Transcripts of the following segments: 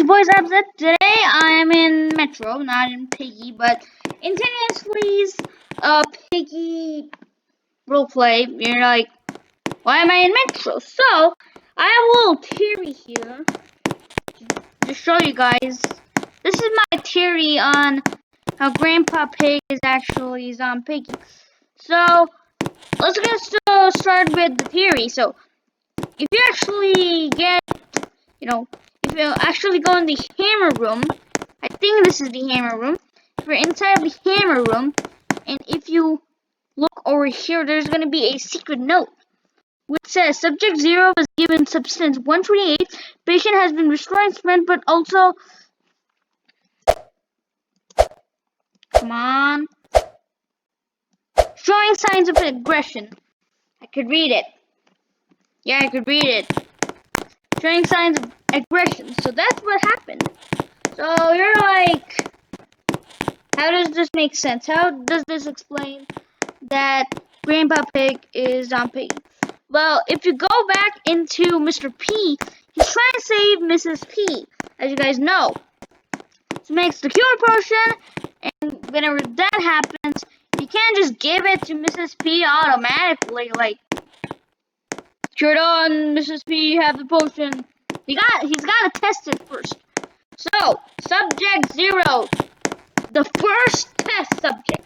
boys, Abzet. Today I am in Metro, not in Piggy, but in 10 minutes, please. Piggy roleplay. You're like, why am I in Metro? So I have a little theory here to show you guys. This is my theory on how Grandpa Pig is actually Zompiggy. So let's get started with the theory. So if you actually get, if you actually go in the hammer room, I think this is the hammer room. If you're inside of the hammer room, and if you look over here, there's going to be a secret note, which says, Subject 0 was given substance 128, patient has been restored strength, but also, come on, showing signs of aggression. I could read it. Yeah, I could read it. Showing signs of aggression. So that's what happened. So you're like, how does this make sense? How does this explain that Grandpa Pig is Zompiggy? Well, if you go back into Mr. P, he's trying to save Mrs. P, as you guys know. So he makes the cure potion, and whenever that happens, you can't just give it to Mrs. P automatically, like, cure done, Mrs. P, you have the potion. He's got to test it first. So, Subject 0, the first test subject.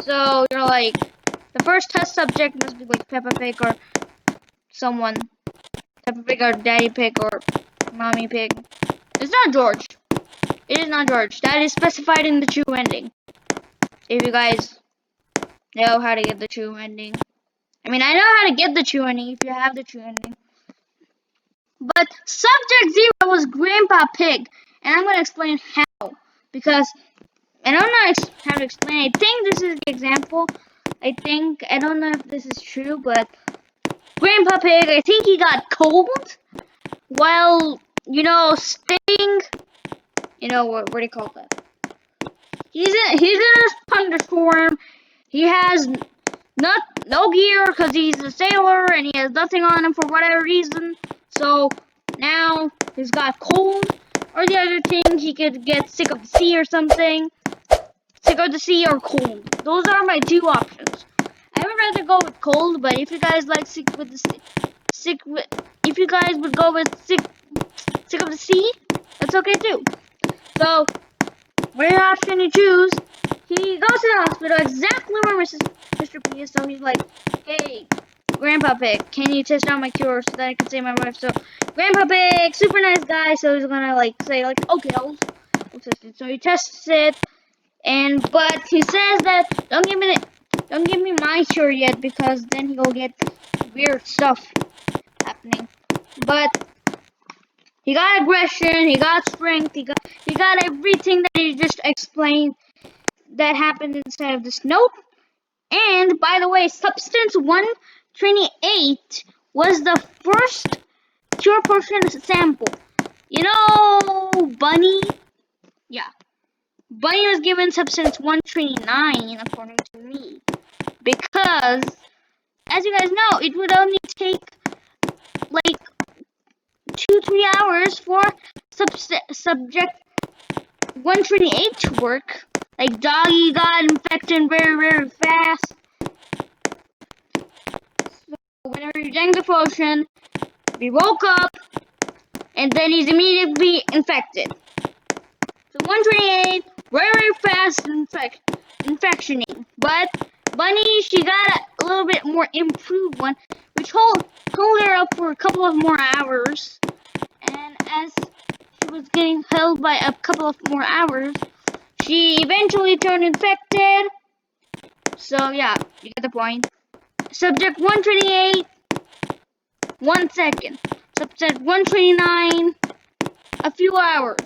So you're like, the first test subject must be like Peppa Pig or someone. Peppa Pig or Daddy Pig or Mommy Pig. It's not George. It is not George. That is specified in the true ending. If you guys know how to get the true ending. I mean, I know how to get the true ending if you have the true ending. But Subject 0 was Grandpa Pig. And I'm going to explain how. Because I don't know how to explain. I think this is the example. I don't know if this is true, but Grandpa Pig, I think he got cold while, staying, what do you call that? He's in a thunderstorm. He has no gear because he's a sailor and he has nothing on him for whatever reason. So now he's got cold, or the other thing, he could get sick of the sea or something. Sick of the sea or cold. Those are my two options. I would rather go with cold, but if you guys like if you guys would go with sick of the sea, that's okay too. So, whatever option you choose, he goes to the hospital exactly where Mr. P is. So he's like, hey, Grandpa Pig, can you test out my cure so that I can save my wife? So Grandpa Pig, super nice guy, so he's gonna say okay, I'll test it. So he tests it, but he says that don't give me my cure yet, because then he'll get weird stuff happening. But he got aggression, he got strength, he got everything that he just explained that happened inside of this note. And by the way, substance 128 was the first cure potion sample. Bunny? Yeah. Bunny was given substance 129 according to me. Because, as you guys know, it would only take like 2-3 hours for subject 128 to work. Like, Doggy got infected very, very fast. So whenever he drank the potion, he woke up, and then he's immediately infected. So 128, very, very fast infectioning. But Bunny, she got a little bit more improved one, which hold her up for a couple of more hours. And as she was getting held by a couple of more hours, she eventually turned infected. So yeah, you get the point. Subject 128, 1 second. Subject 129, a few hours.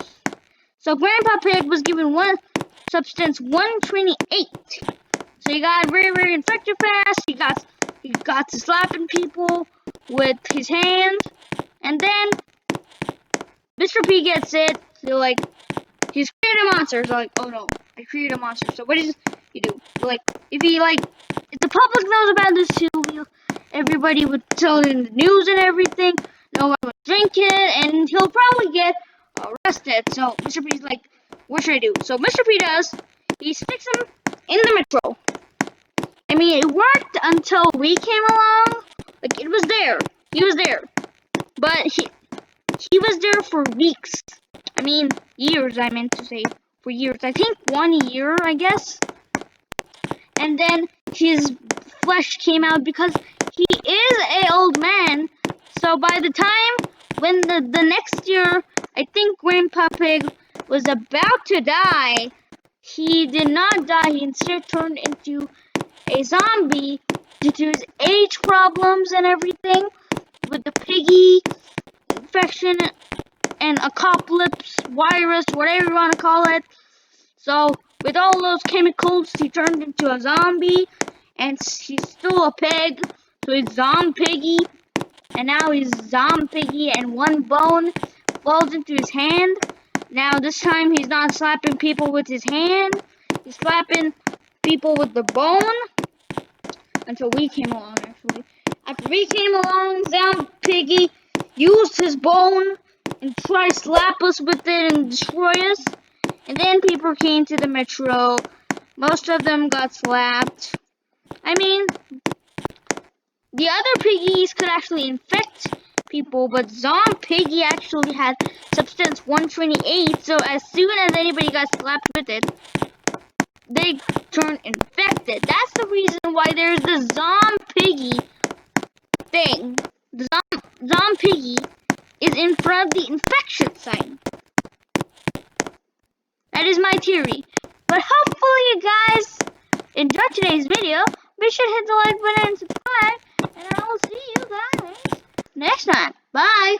So Grandpa Pig was given substance 128. So he got very, very infected fast. He got to slapping people with his hands. And then Mr. P gets it. So he's created a monster. So oh no, I created a monster. So what does he do? If the public knows about this too, everybody would tell in the news and everything. No one would drink it, and he'll probably get arrested. So Mr. P's like, what should I do? So Mr. P does, he sticks him in the metro. I mean, it worked until we came along. Like, it was there. He was there. But he was there for weeks. I mean, years, I meant to say. For years. I think 1 year, I guess. And then his flesh came out because he is an old man. So by the time when the next year, I think Grandpa Pig was about to die, he did not die. He instead turned into a zombie due to his age problems and everything with the piggy infection and apocalypse virus, whatever you want to call it. So with all those chemicals, he turned into a zombie, and he's still a pig. So he's Zompiggy, and now he's Zompiggy, and one bone falls into his hand. Now this time he's not slapping people with his hand, he's slapping people with the bone. Until we came along, actually. After we came along, Zompiggy used his bone and tried to slap us with it and destroy us. And then people came to the metro. Most of them got slapped. I mean, the other piggies could actually infect people, but Zompiggy actually had substance 128, so as soon as anybody got slapped with it, they turned infected. That's the reason why there's the Zompiggy thing. The Zompiggy is in front of the infection sign. That is my theory. But hopefully you guys enjoyed today's video. Be sure to hit the like button and subscribe. And I will see you guys next time. Bye.